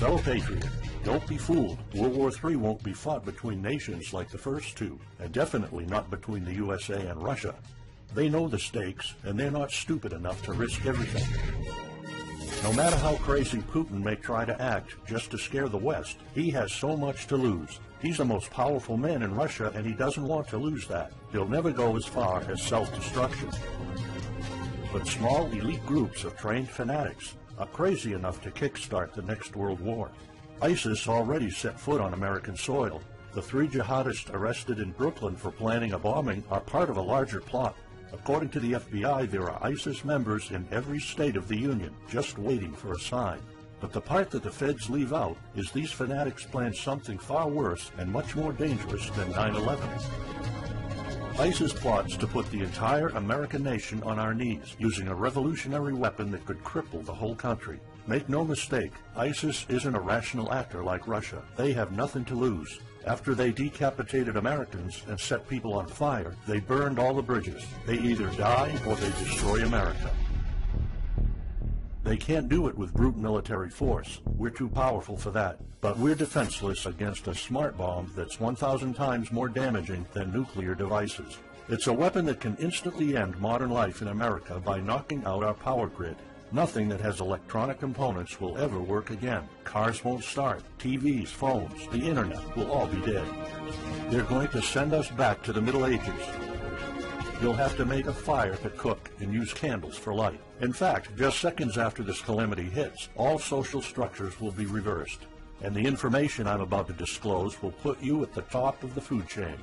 Fellow patriot, don't be fooled. World War III won't be fought between nations like the first two, and definitely not between the USA and Russia. They know the stakes, and they're not stupid enough to risk everything. No matter how crazy Putin may try to act just to scare the West, he has so much to lose. He's the most powerful man in Russia, and he doesn't want to lose that. He'll never go as far as self-destruction. But small elite groups of trained fanatics are crazy enough to kickstart the next world war. ISIS already set foot on American soil. The 3 jihadists arrested in Brooklyn for planning a bombing are part of a larger plot. According to the FBI, there are ISIS members in every state of the Union, just waiting for a sign. But the part that the feds leave out is these fanatics plan something far worse and much more dangerous than 9/11. ISIS plots to put the entire American nation on our knees, using a revolutionary weapon that could cripple the whole country. Make no mistake, ISIS isn't a rational actor like Russia. They have nothing to lose. After they decapitated Americans and set people on fire, they burned all the bridges. They either die or they destroy America. They can't do it with brute military force. We're too powerful for that. But we're defenseless against a smart bomb that's 1,000 times more damaging than nuclear devices. It's a weapon that can instantly end modern life in America by knocking out our power grid. Nothing that has electronic components will ever work again. Cars won't start. TVs, phones, the internet will all be dead. They're going to send us back to the Middle Ages. You'll have to make a fire to cook and use candles for light. In fact, just seconds after this calamity hits, all social structures will be reversed. And the information I'm about to disclose will put you at the top of the food chain.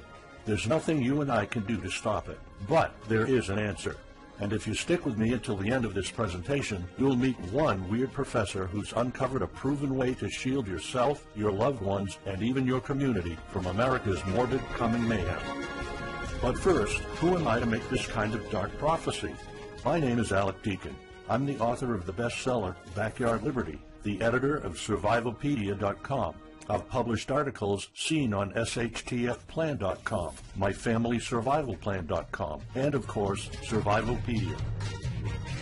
There's nothing you and I can do to stop it. But there is an answer. And if you stick with me until the end of this presentation, you'll meet one weird professor who's uncovered a proven way to shield yourself, your loved ones, and even your community from America's morbid coming mayhem. But first, who am I to make this kind of dark prophecy? My name is Alec Deacon. I'm the author of the bestseller, Backyard Liberty, the editor of Survivalopedia.com. I've published articles seen on SHTFplan.com, MyFamilySurvivalPlan.com, and of course, Survivalopedia.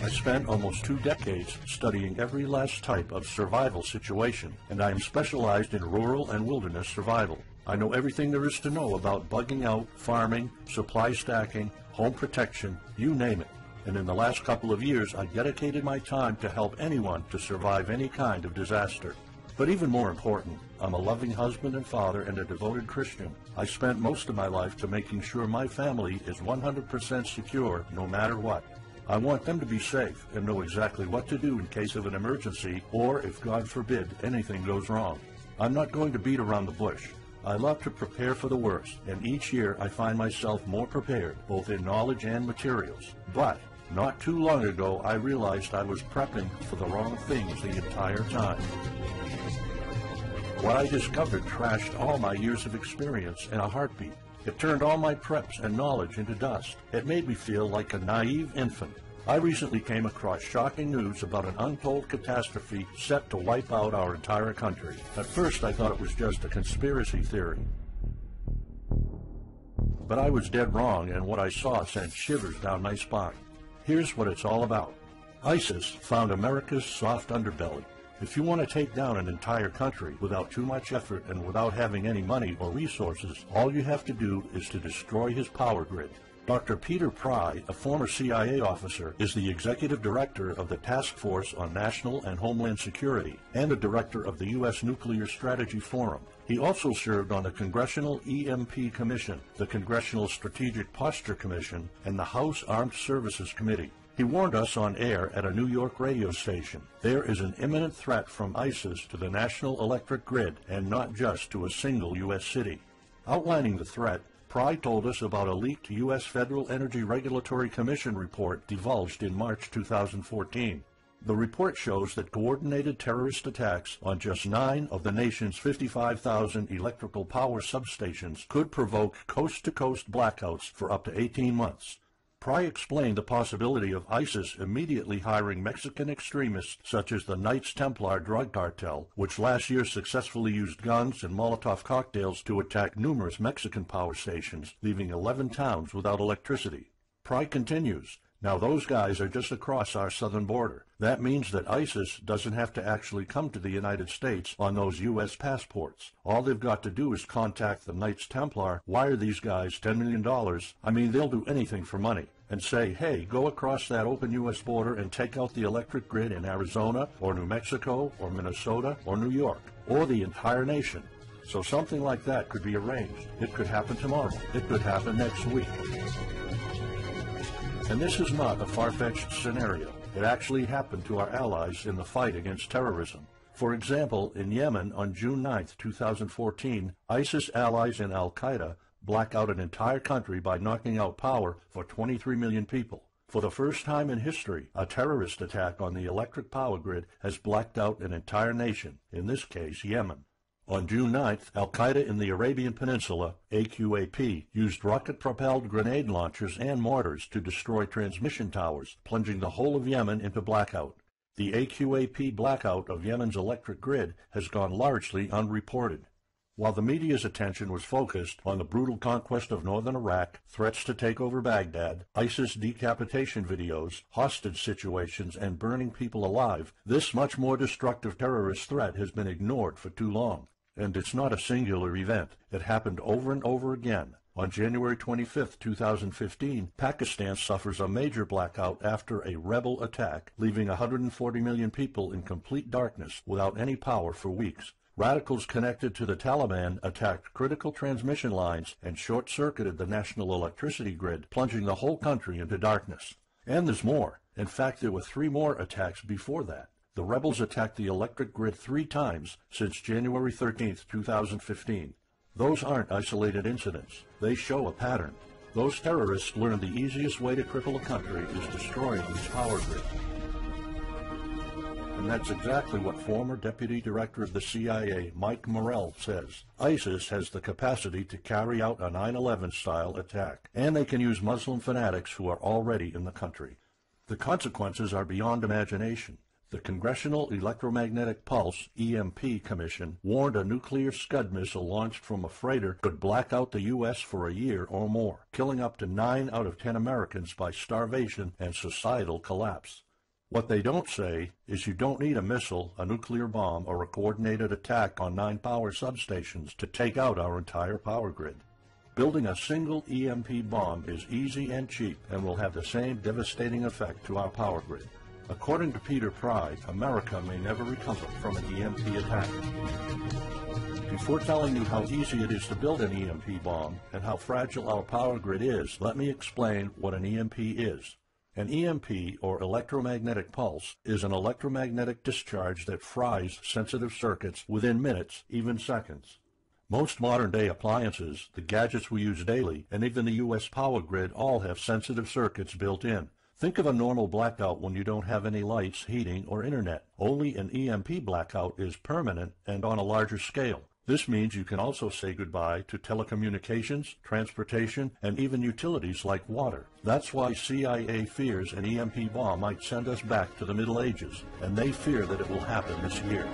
I spent almost 2 decades studying every last type of survival situation, and I am specialized in rural and wilderness survival. I know everything there is to know about bugging out, farming, supply stacking, home protection, you name it. And in the last couple of years, I dedicated my time to help anyone to survive any kind of disaster. But even more important, I'm a loving husband and father and a devoted Christian. I spent most of my life to making sure my family is 100% secure no matter what. I want them to be safe and know exactly what to do in case of an emergency or, if God forbid, anything goes wrong. I'm not going to beat around the bush. I love to prepare for the worst, and each year I find myself more prepared, both in knowledge and materials. But not too long ago, I realized I was prepping for the wrong things the entire time. What I discovered trashed all my years of experience in a heartbeat. It turned all my preps and knowledge into dust. It made me feel like a naive infant. I recently came across shocking news about an untold catastrophe set to wipe out our entire country. At first, I thought it was just a conspiracy theory. But I was dead wrong, and what I saw sent shivers down my spine. Here's what it's all about. ISIS found America's soft underbelly. If you want to take down an entire country without too much effort and without having any money or resources, all you have to do is to destroy his power grid. Dr. Peter Pry, a former CIA officer, is the executive director of the Task Force on National and Homeland Security and the director of the U.S. Nuclear Strategy Forum. He also served on the Congressional EMP Commission, the Congressional Strategic Posture Commission, and the House Armed Services Committee. He warned us on air at a New York radio station. There is an imminent threat from ISIS to the national electric grid, and not just to a single U.S. city. Outlining the threat, Pry told us about a leaked U.S. Federal Energy Regulatory Commission report divulged in March 2014. The report shows that coordinated terrorist attacks on just 9 of the nation's 55,000 electrical power substations could provoke coast-to-coast blackouts for up to 18 months. Pry explained the possibility of ISIS immediately hiring Mexican extremists such as the Knights Templar drug cartel, which last year successfully used guns and Molotov cocktails to attack numerous Mexican power stations, leaving 11 towns without electricity. Pry continues, Now those guys are just across our southern border. That means that ISIS doesn't have to actually come to the United States on those U.S. passports. All they've got to do is contact the Knights Templar, wire these guys $10 million, I mean they'll do anything for money, and say, hey, go across that open U.S. border and take out the electric grid in Arizona or New Mexico or Minnesota or New York or the entire nation. So something like that could be arranged. It could happen tomorrow. It could happen next week. And this is not a far-fetched scenario. It actually happened to our allies in the fight against terrorism. For example, in Yemen on June 9, 2014, ISIS allies in al-Qaeda black out an entire country by knocking out power for 23 million people. For the first time in history, a terrorist attack on the electric power grid has blacked out an entire nation, in this case Yemen. On June 9th, al-Qaeda in the Arabian Peninsula, AQAP, used rocket-propelled grenade launchers and mortars to destroy transmission towers, plunging the whole of Yemen into blackout. The AQAP blackout of Yemen's electric grid has gone largely unreported. While the media's attention was focused on the brutal conquest of northern Iraq, threats to take over Baghdad, ISIS decapitation videos, hostage situations, and burning people alive, this much more destructive terrorist threat has been ignored for too long. And it's not a singular event. It happened over and over again. On January 25, 2015, Pakistan suffers a major blackout after a rebel attack, leaving 140 million people in complete darkness without any power for weeks. Radicals connected to the Taliban attacked critical transmission lines and short-circuited the national electricity grid, plunging the whole country into darkness. And there's more. In fact, there were 3 more attacks before that. The rebels attacked the electric grid 3 times since January 13, 2015. Those aren't isolated incidents. They show a pattern. Those terrorists learned the easiest way to cripple a country is destroying its power grid. And that's exactly what former Deputy Director of the CIA, Mike Morrell, says. ISIS has the capacity to carry out a 9/11-style attack, and they can use Muslim fanatics who are already in the country. The consequences are beyond imagination. The Congressional Electromagnetic Pulse, EMP, Commission warned a nuclear Scud missile launched from a freighter could black out the U.S. for a year or more, killing up to 9 out of 10 Americans by starvation and societal collapse. What they don't say is you don't need a missile, a nuclear bomb, or a coordinated attack on 9 power substations to take out our entire power grid. Building a single EMP bomb is easy and cheap and will have the same devastating effect to our power grid. According to Peter Pry, America may never recover from an EMP attack. Before telling you how easy it is to build an EMP bomb and how fragile our power grid is, let me explain what an EMP is. An EMP, or electromagnetic pulse, is an electromagnetic discharge that fries sensitive circuits within minutes, even seconds. Most modern-day appliances, the gadgets we use daily, and even the U.S. power grid all have sensitive circuits built in. Think of a normal blackout when you don't have any lights, heating, or internet. Only an EMP blackout is permanent and on a larger scale. This means you can also say goodbye to telecommunications, transportation, and even utilities like water. That's why CIA fears an EMP bomb might send us back to the Middle Ages, and they fear that it will happen this year.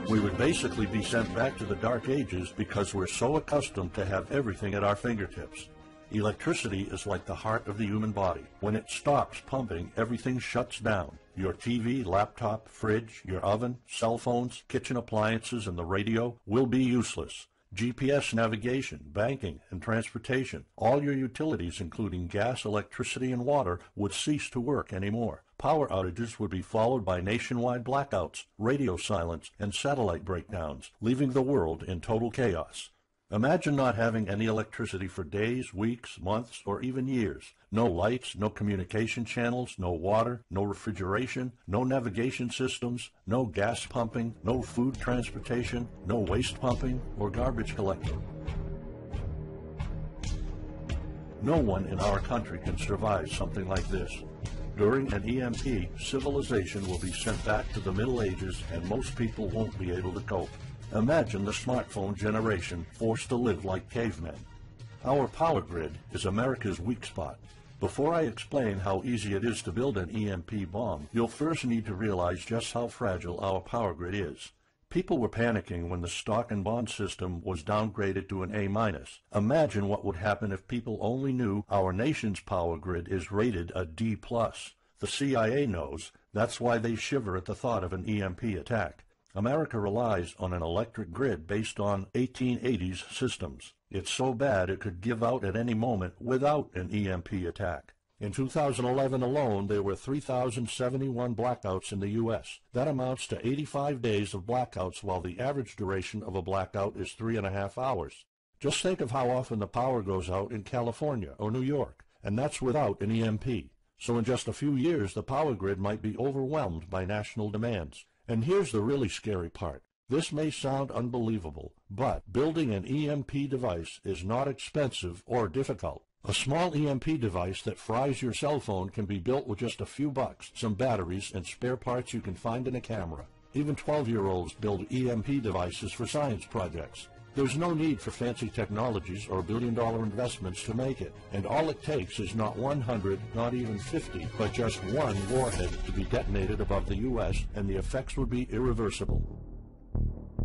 We would basically be sent back to the Dark Ages because we're so accustomed to have everything at our fingertips. Electricity is like the heart of the human body. When it stops pumping, everything shuts down. Your TV, laptop, fridge, your oven, cell phones, kitchen appliances, and the radio will be useless. GPS navigation, banking, and transportation, all your utilities, including gas, electricity, and water, would cease to work anymore. Power outages would be followed by nationwide blackouts, radio silence, and satellite breakdowns, leaving the world in total chaos. Imagine not having any electricity for days, weeks, months, or even years. No lights, no communication channels, no water, no refrigeration, no navigation systems, no gas pumping, no food transportation, no waste pumping, or garbage collecting. No one in our country can survive something like this. During an EMP, civilization will be sent back to the Middle Ages and most people won't be able to cope. Imagine the smartphone generation forced to live like cavemen. Our power grid is America's weak spot. Before I explain how easy it is to build an EMP bomb, you'll first need to realize just how fragile our power grid is. People were panicking when the stock and bond system was downgraded to an A-. Imagine what would happen if people only knew our nation's power grid is rated a D+. The CIA knows. That's why they shiver at the thought of an EMP attack. America relies on an electric grid based on 1880s systems. It's so bad it could give out at any moment without an EMP attack. In 2011 alone, there were 3,071 blackouts in the U.S. That amounts to 85 days of blackouts, while the average duration of a blackout is 3.5 hours. Just think of how often the power goes out in California or New York, and that's without an EMP. So in just a few years, the power grid might be overwhelmed by national demands. And here's the really scary part. This may sound unbelievable, but building an EMP device is not expensive or difficult. A small EMP device that fries your cell phone can be built with just a few bucks, some batteries, and spare parts you can find in a camera. Even 12-year-olds build EMP devices for science projects. There's no need for fancy technologies or billion-dollar investments to make it, and all it takes is not 100, not even 50, but just one warhead to be detonated above the U.S., and the effects would be irreversible.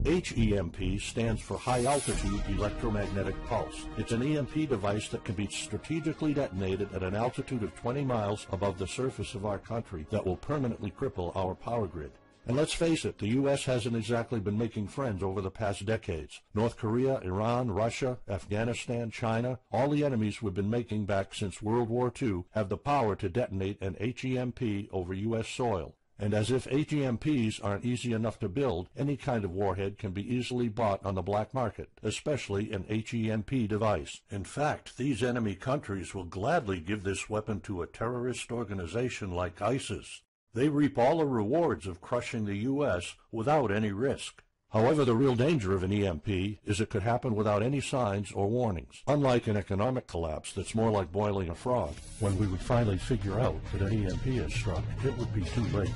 HEMP stands for High Altitude Electromagnetic Pulse. It's an EMP device that can be strategically detonated at an altitude of 20 miles above the surface of our country that will permanently cripple our power grid. And let's face it, the U.S. hasn't exactly been making friends over the past decades. North Korea, Iran, Russia, Afghanistan, China, all the enemies we've been making back since World War II have the power to detonate an HEMP over U.S. soil. And as if HEMPs aren't easy enough to build, any kind of warhead can be easily bought on the black market, especially an HEMP device. In fact, these enemy countries will gladly give this weapon to a terrorist organization like ISIS. They reap all the rewards of crushing the U.S. without any risk. However, the real danger of an EMP is it could happen without any signs or warnings. Unlike an economic collapse that's more like boiling a frog, when we would finally figure out that an EMP has struck, it would be too late.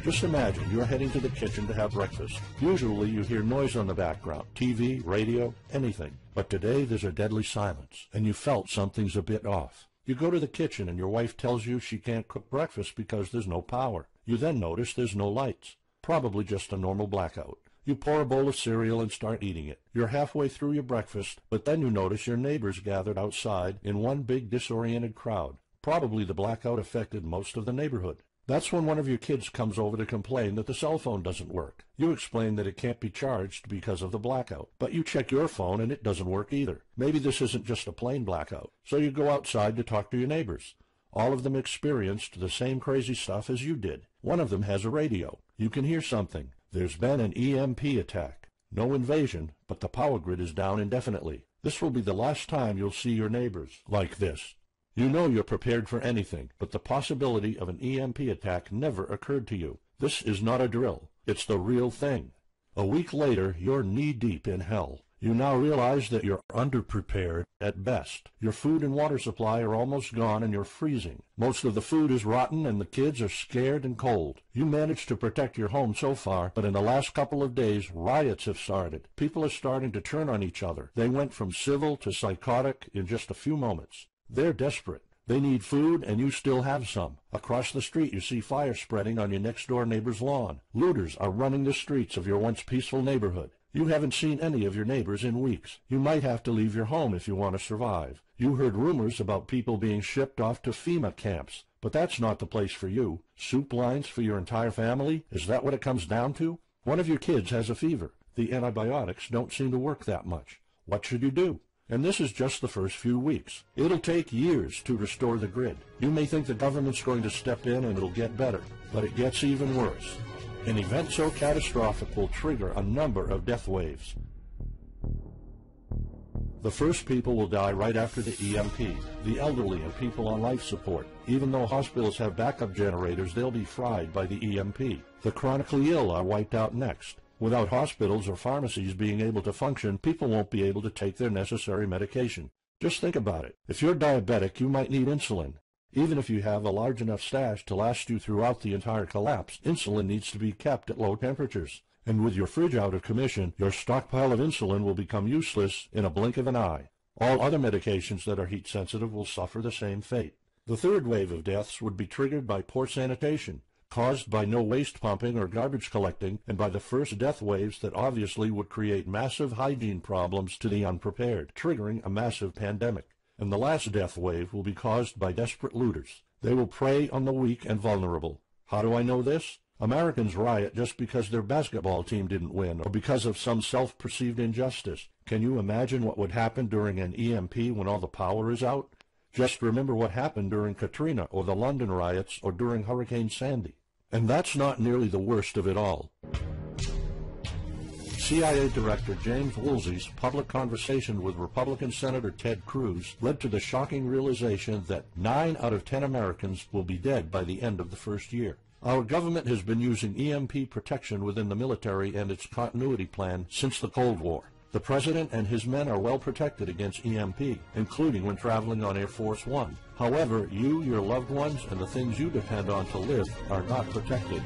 Just imagine you're heading to the kitchen to have breakfast. Usually you hear noise on the background, TV, radio, anything. But today there's a deadly silence, and you felt something's a bit off. You go to the kitchen and your wife tells you she can't cook breakfast because there's no power. You then notice there's no lights. Probably just a normal blackout. You pour a bowl of cereal and start eating it. You're halfway through your breakfast, but then you notice your neighbors gathered outside in one big disoriented crowd. Probably the blackout affected most of the neighborhood. That's when one of your kids comes over to complain that the cell phone doesn't work. You explain that it can't be charged because of the blackout, but you check your phone and it doesn't work either. Maybe this isn't just a plain blackout, so you go outside to talk to your neighbors. All of them experienced the same crazy stuff as you did. One of them has a radio. You can hear something. There's been an EMP attack. No invasion, but the power grid is down indefinitely. This will be the last time you'll see your neighbors like this. You know you're prepared for anything, but the possibility of an EMP attack never occurred to you. This is not a drill. It's the real thing. A week later, you're knee-deep in hell. You now realize that you're underprepared at best. Your food and water supply are almost gone and you're freezing. Most of the food is rotten and the kids are scared and cold. You managed to protect your home so far, but in the last couple of days, riots have started. People are starting to turn on each other. They went from civil to psychotic in just a few moments. They're desperate. They need food, and you still have some. Across the street, you see fire spreading on your next-door neighbor's lawn. Looters are running the streets of your once peaceful neighborhood. You haven't seen any of your neighbors in weeks. You might have to leave your home if you want to survive. You heard rumors about people being shipped off to FEMA camps, but that's not the place for you. Soup lines for your entire family? Is that what it comes down to? One of your kids has a fever. The antibiotics don't seem to work that much. What should you do? And this is just the first few weeks. It'll take years to restore the grid. You may think the government's going to step in and it'll get better, but it gets even worse. An event so catastrophic will trigger a number of death waves. The first people will die right after the EMP, the elderly and people on life support. Even though hospitals have backup generators, they'll be fried by the EMP. The chronically ill are wiped out next. Without hospitals or pharmacies being able to function, people won't be able to take their necessary medication. Just think about it. If you're diabetic, you might need insulin. Even if you have a large enough stash to last you throughout the entire collapse, insulin needs to be kept at low temperatures. And with your fridge out of commission, your stockpile of insulin will become useless in a blink of an eye. All other medications that are heat sensitive will suffer the same fate. The third wave of deaths would be triggered by poor sanitation. caused by no waste pumping or garbage collecting, and by the first death waves that obviously would create massive hygiene problems to the unprepared, triggering a massive pandemic. And the last death wave will be caused by desperate looters. They will prey on the weak and vulnerable. How do I know this? Americans riot just because their basketball team didn't win, or because of some self-perceived injustice. Can you imagine what would happen during an EMP when all the power is out? Just remember what happened during Katrina, or the London riots, or during Hurricane Sandy. And that's not nearly the worst of it all. CIA Director James Woolsey's public conversation with Republican Senator Ted Cruz led to the shocking realization that 9 out of 10 Americans will be dead by the end of the first year. Our government has been using EMP protection within the military and its continuity plan since the Cold War. The President and his men are well protected against EMP, including when traveling on Air Force One. However, you, your loved ones, and the things you depend on to live are not protected.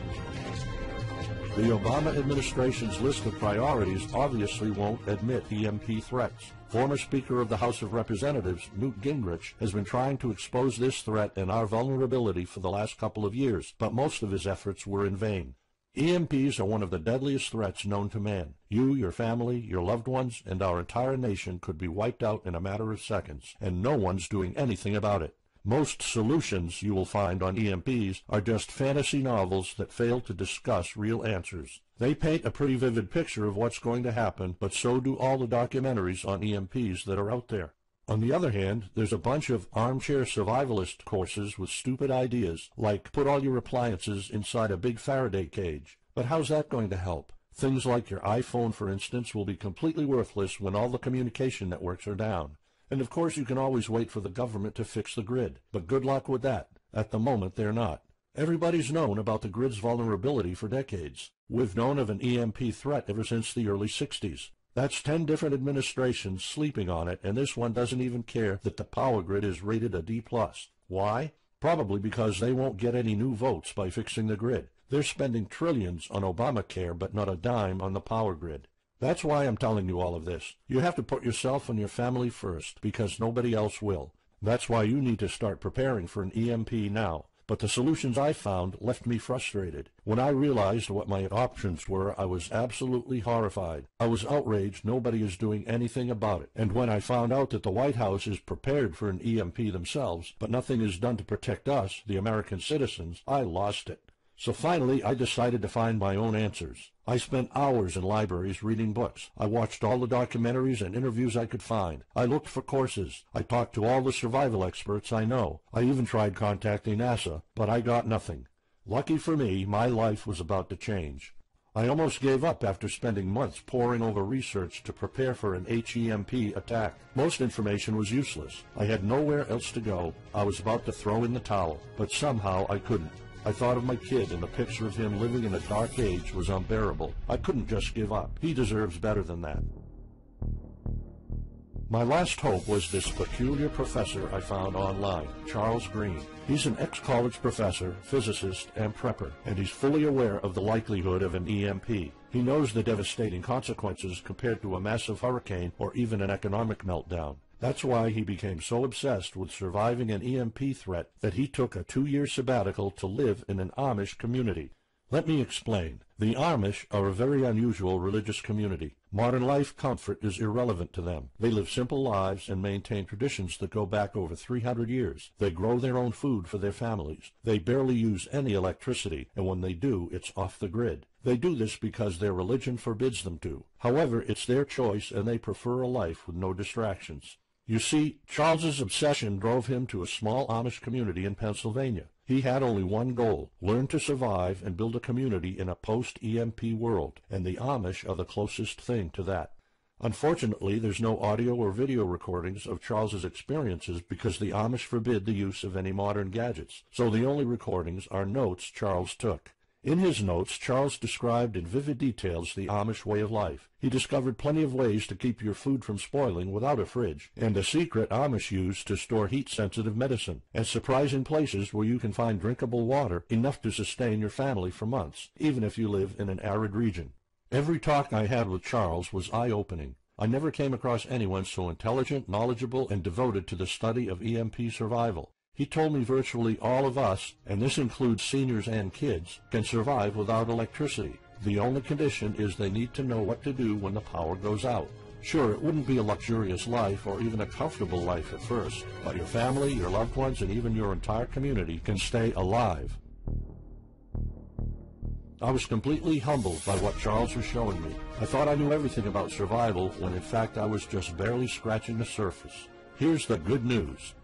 The Obama administration's list of priorities obviously won't admit EMP threats. Former Speaker of the House of Representatives, Newt Gingrich, has been trying to expose this threat and our vulnerability for the last couple of years, but most of his efforts were in vain. EMPs are one of the deadliest threats known to man. You, your family, your loved ones, and our entire nation could be wiped out in a matter of seconds, and no one's doing anything about it. Most solutions you will find on EMPs are just fantasy novels that fail to discuss real answers. They paint a pretty vivid picture of what's going to happen, but so do all the documentaries on EMPs that are out there. On the other hand, there's a bunch of armchair survivalist courses with stupid ideas, like put all your appliances inside a big Faraday cage. But how's that going to help? Things like your iPhone, for instance, will be completely worthless when all the communication networks are down. And of course you can always wait for the government to fix the grid, but good luck with that. At the moment they're not. Everybody's known about the grid's vulnerability for decades. We've known of an EMP threat ever since the early 60s. That's 10 different administrations sleeping on it, and this one doesn't even care that the power grid is rated a D+. Why? Probably because they won't get any new votes by fixing the grid. They're spending trillions on Obamacare, but not a dime on the power grid. That's why I'm telling you all of this. You have to put yourself and your family first, because nobody else will. That's why you need to start preparing for an EMP now. But the solutions I found left me frustrated. When I realized what my options were, I was absolutely horrified. I was outraged nobody is doing anything about it. And when I found out that the White House is prepared for an EMP themselves, but nothing is done to protect us, the American citizens, I lost it. So finally, I decided to find my own answers. I spent hours in libraries reading books. I watched all the documentaries and interviews I could find. I looked for courses. I talked to all the survival experts I know. I even tried contacting NASA, but I got nothing. Lucky for me, my life was about to change. I almost gave up after spending months poring over research to prepare for an HEMP attack. Most information was useless. I had nowhere else to go. I was about to throw in the towel, but somehow I couldn't. I thought of my kid, and the picture of him living in a dark age was unbearable. I couldn't just give up. He deserves better than that. My last hope was this peculiar professor I found online, Charles Green. He's an ex-college professor, physicist, and prepper, and he's fully aware of the likelihood of an EMP. He knows the devastating consequences compared to a massive hurricane or even an economic meltdown. That's why he became so obsessed with surviving an EMP threat that he took a 2-year sabbatical to live in an Amish community. Let me explain. The Amish are a very unusual religious community. Modern life comfort is irrelevant to them. They live simple lives and maintain traditions that go back over 300 years. They grow their own food for their families. They barely use any electricity, and when they do, it's off the grid. They do this because their religion forbids them to. However, it's their choice, and they prefer a life with no distractions. You see, Charles's obsession drove him to a small Amish community in Pennsylvania. He had only one goal: learn to survive and build a community in a post-EMP world, and the Amish are the closest thing to that. Unfortunately, there's no audio or video recordings of Charles's experiences because the Amish forbid the use of any modern gadgets, so the only recordings are notes Charles took. In his notes, Charles described in vivid details the Amish way of life. He discovered plenty of ways to keep your food from spoiling without a fridge, and a secret Amish use to store heat-sensitive medicine, and surprising places where you can find drinkable water enough to sustain your family for months, even if you live in an arid region. Every talk I had with Charles was eye-opening. I never came across anyone so intelligent, knowledgeable, and devoted to the study of EMP survival. He told me virtually all of us, and this includes seniors and kids, can survive without electricity. The only condition is they need to know what to do when the power goes out. Sure, it wouldn't be a luxurious life or even a comfortable life at first, but your family, your loved ones, and even your entire community can stay alive. I was completely humbled by what Charles was showing me. I thought I knew everything about survival when in fact I was just barely scratching the surface. Here's the good news.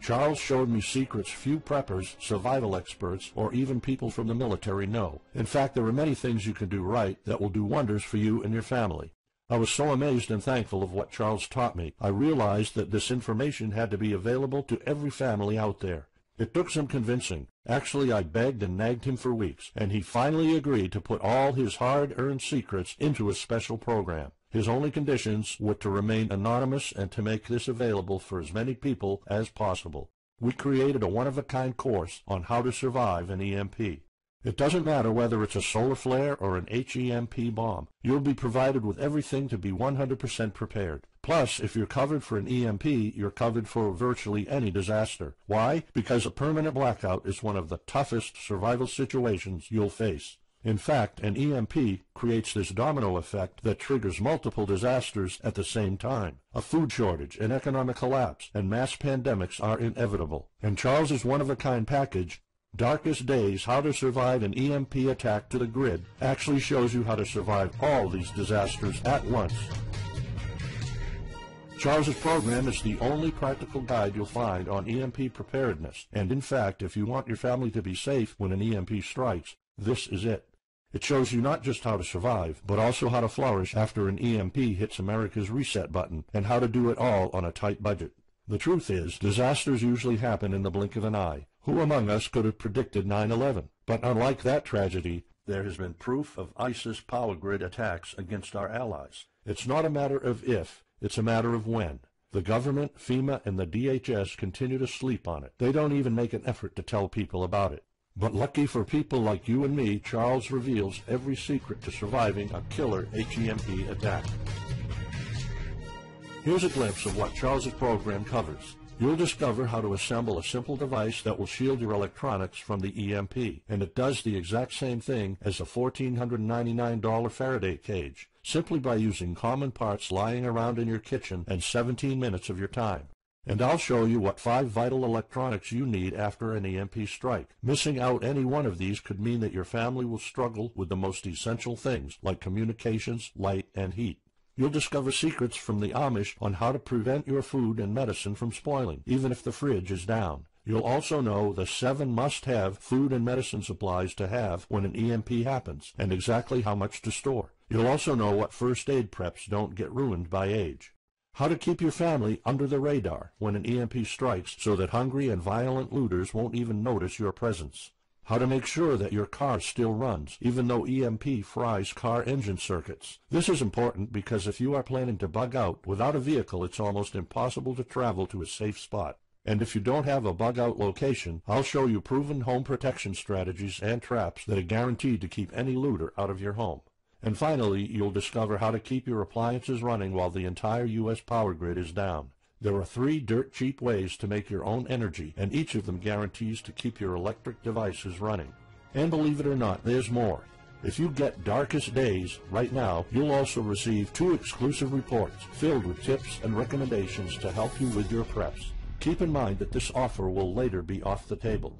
Charles showed me secrets few preppers, survival experts, or even people from the military know. In fact, there are many things you can do right that will do wonders for you and your family. I was so amazed and thankful of what Charles taught me. I realized that this information had to be available to every family out there. It took some convincing. Actually, I begged and nagged him for weeks, and he finally agreed to put all his hard-earned secrets into a special program. His only conditions were to remain anonymous and to make this available for as many people as possible. We created a one-of-a-kind course on how to survive an EMP. It doesn't matter whether it's a solar flare or an HEMP bomb. You'll be provided with everything to be 100% prepared. Plus, if you're covered for an EMP, you're covered for virtually any disaster. Why? Because a permanent blackout is one of the toughest survival situations you'll face. In fact, an EMP creates this domino effect that triggers multiple disasters at the same time. A food shortage, an economic collapse, and mass pandemics are inevitable. And Charles's one-of-a-kind package, Darkest Days, How to Survive an EMP Attack to the Grid, actually shows you how to survive all these disasters at once. Charles's program is the only practical guide you'll find on EMP preparedness, and in fact, if you want your family to be safe when an EMP strikes, this is it. It shows you not just how to survive, but also how to flourish after an EMP hits America's reset button, and how to do it all on a tight budget. The truth is, disasters usually happen in the blink of an eye. Who among us could have predicted 9/11? But unlike that tragedy, there has been proof of ISIS power grid attacks against our allies. It's not a matter of if, it's a matter of when. The government, FEMA, and the DHS continue to sleep on it. They don't even make an effort to tell people about it. But lucky for people like you and me, Charles reveals every secret to surviving a killer HEMP attack. Here's a glimpse of what Charles's program covers. You'll discover how to assemble a simple device that will shield your electronics from the EMP, and it does the exact same thing as a $1,499 Faraday cage, simply by using common parts lying around in your kitchen and 17 minutes of your time. And I'll show you what 5 vital electronics you need after an EMP strike. Missing out any one of these could mean that your family will struggle with the most essential things like communications, light, and heat. You'll discover secrets from the Amish on how to prevent your food and medicine from spoiling, even if the fridge is down. You'll also know the 7 must-have food and medicine supplies to have when an EMP happens, and exactly how much to store. You'll also know what first aid preps don't get ruined by age. How to keep your family under the radar when an EMP strikes so that hungry and violent looters won't even notice your presence. How to make sure that your car still runs, even though EMP fries car engine circuits. This is important because if you are planning to bug out, without a vehicle it's almost impossible to travel to a safe spot. And if you don't have a bug-out location, I'll show you proven home protection strategies and traps that are guaranteed to keep any looter out of your home. And finally, you'll discover how to keep your appliances running while the entire U.S. power grid is down. There are 3 dirt-cheap ways to make your own energy, and each of them guarantees to keep your electric devices running. And believe it or not, there's more. If you get Darkest Days right now, you'll also receive 2 exclusive reports filled with tips and recommendations to help you with your preps. Keep in mind that this offer will later be off the table.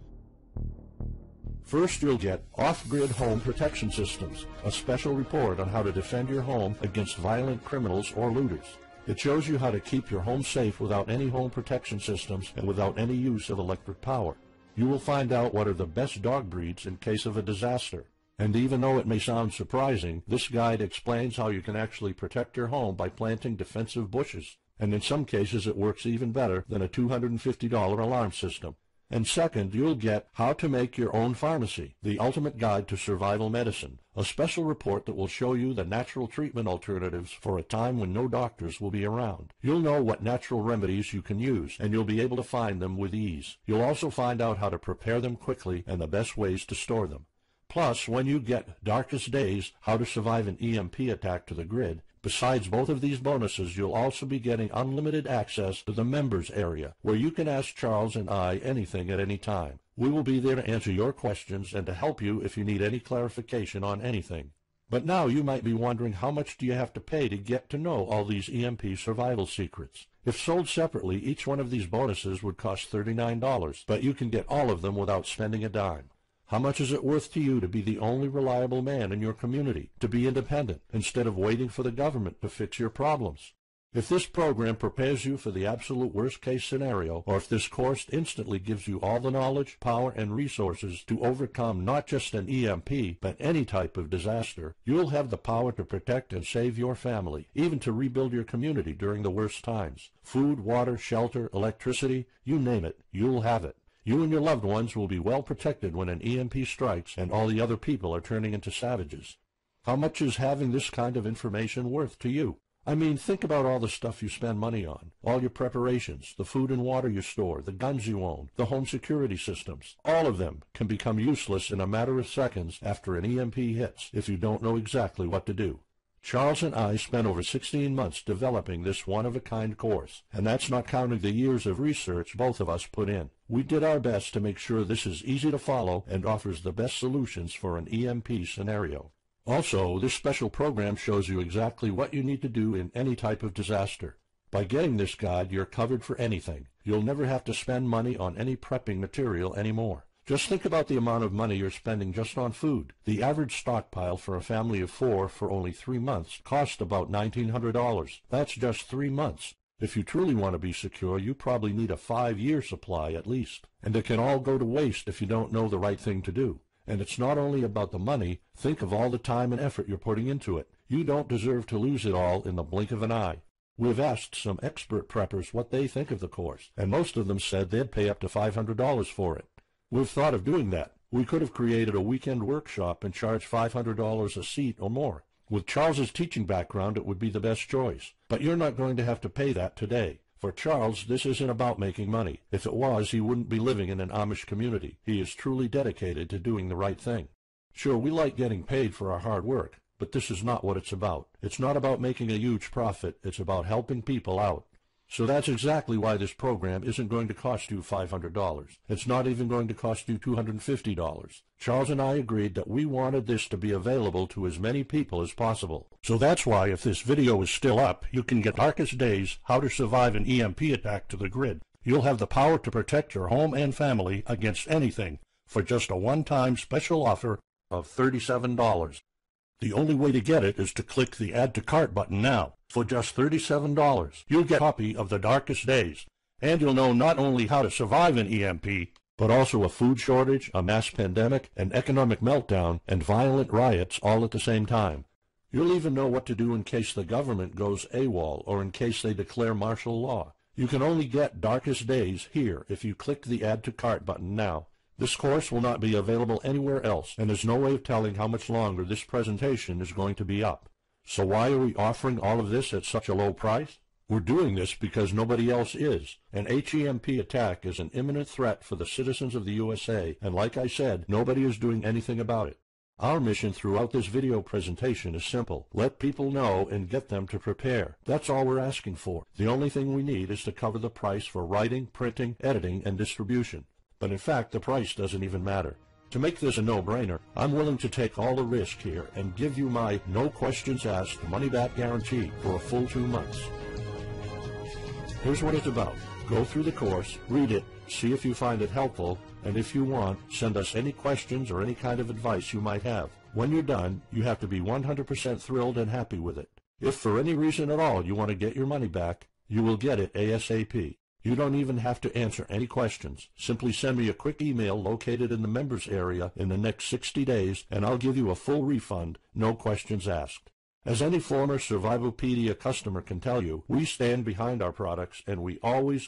First, you'll get Off-Grid Home Protection Systems, a special report on how to defend your home against violent criminals or looters. It shows you how to keep your home safe without any home protection systems and without any use of electric power. You will find out what are the best dog breeds in case of a disaster. And even though it may sound surprising, this guide explains how you can actually protect your home by planting defensive bushes. And in some cases it works even better than a $250 alarm system. And second, you'll get How to Make Your Own Pharmacy, the ultimate guide to survival medicine, a special report that will show you the natural treatment alternatives for a time when no doctors will be around. You'll know what natural remedies you can use, and you'll be able to find them with ease. You'll also find out how to prepare them quickly and the best ways to store them. Plus, when you get Darkest Days, How to Survive an EMP Attack to the Grid, Besides both of these bonuses, you'll also be getting unlimited access to the members area, where you can ask Charles and I anything at any time. We will be there to answer your questions and to help you if you need any clarification on anything. But now you might be wondering, how much do you have to pay to get to know all these EMP survival secrets? If sold separately, each one of these bonuses would cost $39, but you can get all of them without spending a dime. How much is it worth to you to be the only reliable man in your community, to be independent, instead of waiting for the government to fix your problems? If this program prepares you for the absolute worst-case scenario, or if this course instantly gives you all the knowledge, power, and resources to overcome not just an EMP, but any type of disaster, you'll have the power to protect and save your family, even to rebuild your community during the worst times. Food, water, shelter, electricity, you name it, you'll have it. You and your loved ones will be well protected when an EMP strikes and all the other people are turning into savages. How much is having this kind of information worth to you? I mean, think about all the stuff you spend money on, all your preparations, the food and water you store, the guns you own, the home security systems. All of them can become useless in a matter of seconds after an EMP hits if you don't know exactly what to do. Charles and I spent over 16 months developing this one-of-a-kind course, and that's not counting the years of research both of us put in. We did our best to make sure this is easy to follow and offers the best solutions for an EMP scenario. Also, this special program shows you exactly what you need to do in any type of disaster. By getting this guide, you're covered for anything. You'll never have to spend money on any prepping material anymore. Just think about the amount of money you're spending just on food. The average stockpile for a family of 4 for only 3 months costs about $1,900. That's just 3 months. If you truly want to be secure, you probably need a 5-year supply at least. And it can all go to waste if you don't know the right thing to do. And it's not only about the money. Think of all the time and effort you're putting into it. You don't deserve to lose it all in the blink of an eye. We've asked some expert preppers what they think of the course, and most of them said they'd pay up to $500 for it. We've thought of doing that. We could have created a weekend workshop and charged $500 a seat or more. With Charles's teaching background, it would be the best choice. But you're not going to have to pay that today. For Charles, this isn't about making money. If it was, he wouldn't be living in an Amish community. He is truly dedicated to doing the right thing. Sure, we like getting paid for our hard work, but this is not what it's about. It's not about making a huge profit. It's about helping people out. So that's exactly why this program isn't going to cost you $500. It's not even going to cost you $250. Charles and I agreed that we wanted this to be available to as many people as possible. So that's why, if this video is still up, you can get Darkest Days, How to Survive an EMP Attack to the grid. You'll have the power to protect your home and family against anything for just a one-time special offer of $37. The only way to get it is to click the Add to Cart button now. For just $37, you'll get a copy of The Darkest Days, and you'll know not only how to survive an EMP, but also a food shortage, a mass pandemic, an economic meltdown, and violent riots all at the same time. You'll even know what to do in case the government goes AWOL or in case they declare martial law. You can only get Darkest Days here if you click the Add to Cart button now. This course will not be available anywhere else, and there's no way of telling how much longer this presentation is going to be up. So why are we offering all of this at such a low price? We're doing this because nobody else is. An HEMP attack is an imminent threat for the citizens of the USA, and like I said, nobody is doing anything about it. Our mission throughout this video presentation is simple. Let people know and get them to prepare. That's all we're asking for. The only thing we need is to cover the price for writing, printing, editing, and distribution. But in fact, the price doesn't even matter. To make this a no-brainer, I'm willing to take all the risk here and give you my no questions asked money-back guarantee for a full 2 months. Here's what it's about. Go through the course, read it, see if you find it helpful, and if you want, send us any questions or any kind of advice you might have. When you're done, you have to be 100% thrilled and happy with it. If for any reason at all you want to get your money back, you will get it ASAP. You don't even have to answer any questions. Simply send me a quick email located in the members area in the next 60 days, and I'll give you a full refund, no questions asked. As any former Survivalpedia customer can tell you, we stand behind our products, and we always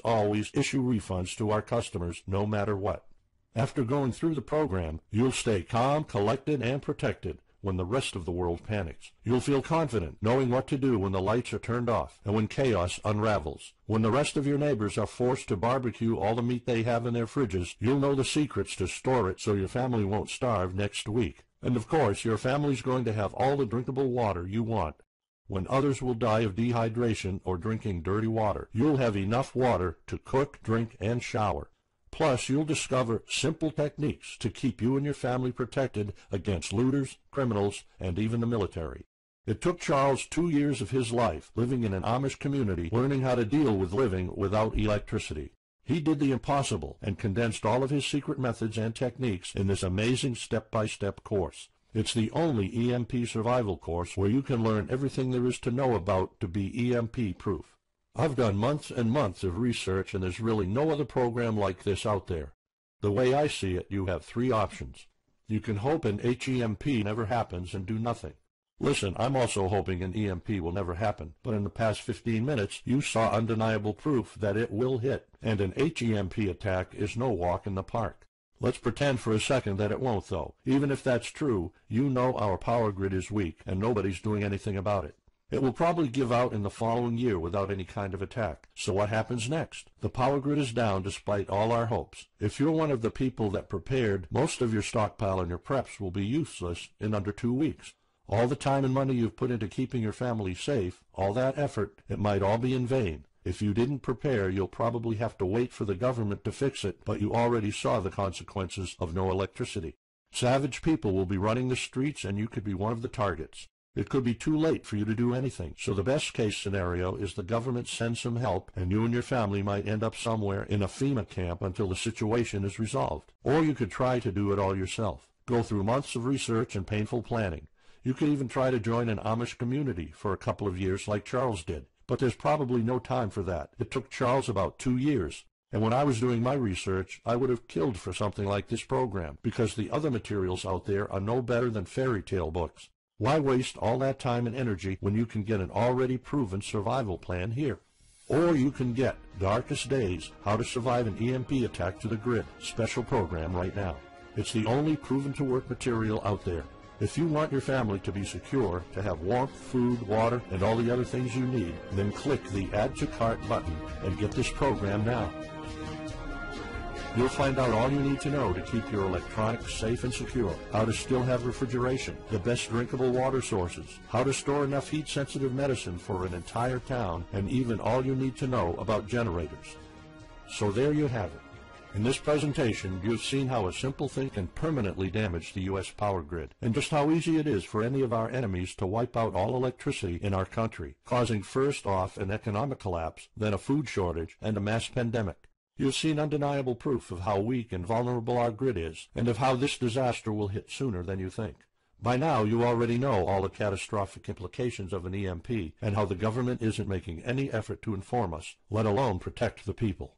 issue refunds to our customers no matter what. After going through the program, you'll stay calm, collected, and protected when the rest of the world panics. You'll feel confident knowing what to do when the lights are turned off and when chaos unravels. When the rest of your neighbors are forced to barbecue all the meat they have in their fridges, you'll know the secrets to store it so your family won't starve next week. And of course, your family's going to have all the drinkable water you want. When others will die of dehydration or drinking dirty water, you'll have enough water to cook, drink, and shower. Plus, you'll discover simple techniques to keep you and your family protected against looters, criminals, and even the military. It took Charles 2 years of his life living in an Amish community learning how to deal with living without electricity. He did the impossible and condensed all of his secret methods and techniques in this amazing step-by-step course. It's the only EMP survival course where you can learn everything there is to know about to be EMP-proof. I've done months and months of research, and there's really no other program like this out there. The way I see it, you have 3 options. You can hope an HEMP never happens and do nothing. Listen, I'm also hoping an EMP will never happen, but in the past 15 minutes, you saw undeniable proof that it will hit, and an HEMP attack is no walk in the park. Let's pretend for a second that it won't, though. Even if that's true, you know our power grid is weak, and nobody's doing anything about it. It will probably give out in the following year without any kind of attack. So what happens next? The power grid is down despite all our hopes. If you're one of the people that prepared, most of your stockpile and your preps will be useless in under 2 weeks. All the time and money you've put into keeping your family safe, all that effort, it might all be in vain. If you didn't prepare, you'll probably have to wait for the government to fix it, but you already saw the consequences of no electricity. Savage people will be running the streets, and you could be one of the targets. It could be too late for you to do anything, so the best-case scenario is the government sends some help, and you and your family might end up somewhere in a FEMA camp until the situation is resolved. Or you could try to do it all yourself. Go through months of research and painful planning. You could even try to join an Amish community for a couple of years like Charles did. But there's probably no time for that. It took Charles about 2 years. And when I was doing my research, I would have killed for something like this program, because the other materials out there are no better than fairy tale books. Why waste all that time and energy when you can get an already proven survival plan here? Or you can get Darkest Days, How to Survive an EMP Attack to the Grid special program right now. It's the only proven-to-work material out there. If you want your family to be secure, to have warmth, food, water, and all the other things you need, then click the Add to Cart button and get this program now. You'll find out all you need to know to keep your electronics safe and secure, how to still have refrigeration, the best drinkable water sources, how to store enough heat-sensitive medicine for an entire town, and even all you need to know about generators. So there you have it. In this presentation, you've seen how a simple thing can permanently damage the U.S. power grid, and just how easy it is for any of our enemies to wipe out all electricity in our country, causing first off an economic collapse, then a food shortage, and a mass pandemic. You've seen undeniable proof of how weak and vulnerable our grid is, and of how this disaster will hit sooner than you think. By now, you already know all the catastrophic implications of an EMP, and how the government isn't making any effort to inform us, let alone protect the people.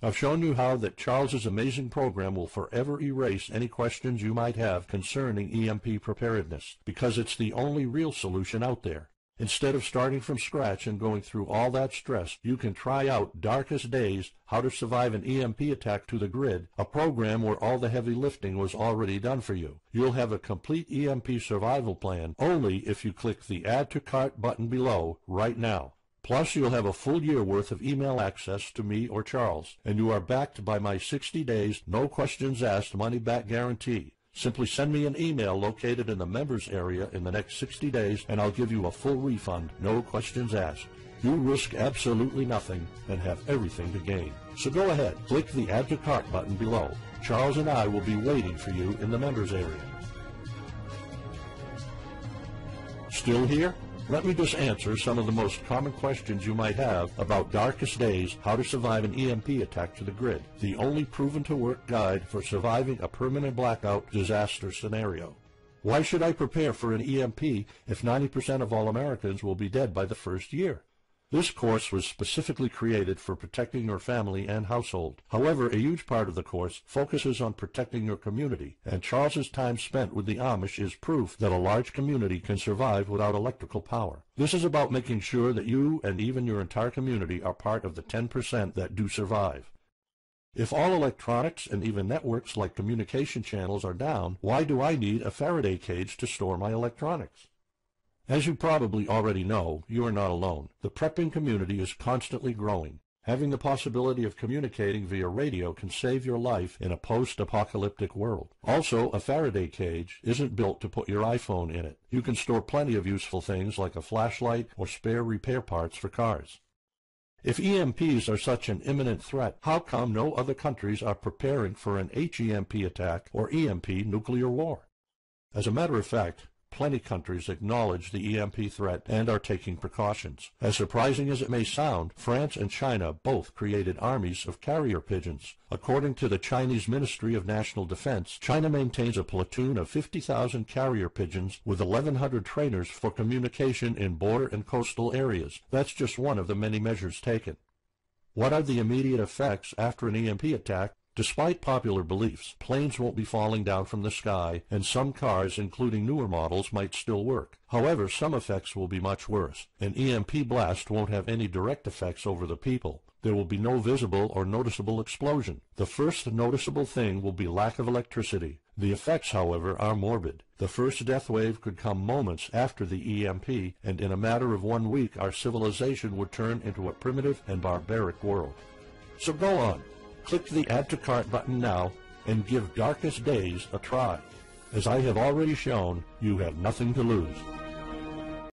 I've shown you how that Charles's amazing program will forever erase any questions you might have concerning EMP preparedness, because it's the only real solution out there. Instead of starting from scratch and going through all that stress, you can try out Darkest Days, How to Survive an EMP Attack to the Grid, a program where all the heavy lifting was already done for you. You'll have a complete EMP survival plan only if you click the Add to Cart button below right now. Plus, you'll have a full year worth of email access to me or Charles, and you are backed by my 60 days, no questions asked money-back guarantee. Simply send me an email located in the members area in the next 60 days, and I'll give you a full refund, no questions asked. You risk absolutely nothing and have everything to gain. So go ahead, click the Add to Cart button below. Charles and I will be waiting for you in the members area. Still here? Let me just answer some of the most common questions you might have about Darkest Days, How to Survive an EMP Attack to the Grid, the only proven-to-work guide for surviving a permanent blackout disaster scenario. Why should I prepare for an EMP if 90% of all Americans will be dead by the first year? This course was specifically created for protecting your family and household. However, a huge part of the course focuses on protecting your community, and Charles's time spent with the Amish is proof that a large community can survive without electrical power. This is about making sure that you and even your entire community are part of the 10% that do survive. If all electronics and even networks like communication channels are down, why do I need a Faraday cage to store my electronics? As you probably already know, you are not alone. The prepping community is constantly growing. Having the possibility of communicating via radio can save your life in a post-apocalyptic world. Also, a Faraday cage isn't built to put your iPhone in it. You can store plenty of useful things like a flashlight or spare repair parts for cars. If EMPs are such an imminent threat, how come no other countries are preparing for an HEMP attack or EMP nuclear war? As a matter of fact, plenty countries acknowledge the EMP threat and are taking precautions. As surprising as it may sound, France and China both created armies of carrier pigeons. According to the Chinese Ministry of National Defense, China maintains a platoon of 50,000 carrier pigeons with 1,100 trainers for communication in border and coastal areas. That's just one of the many measures taken. What are the immediate effects after an EMP attack? Despite popular beliefs, planes won't be falling down from the sky, and some cars, including newer models, might still work. However, some effects will be much worse. An EMP blast won't have any direct effects over the people. There will be no visible or noticeable explosion. The first noticeable thing will be lack of electricity. The effects, however, are morbid. The first death wave could come moments after the EMP, and in a matter of 1 week our civilization would turn into a primitive and barbaric world. So go on. Click the Add to Cart button now and give Darkest Days a try. As I have already shown, you have nothing to lose.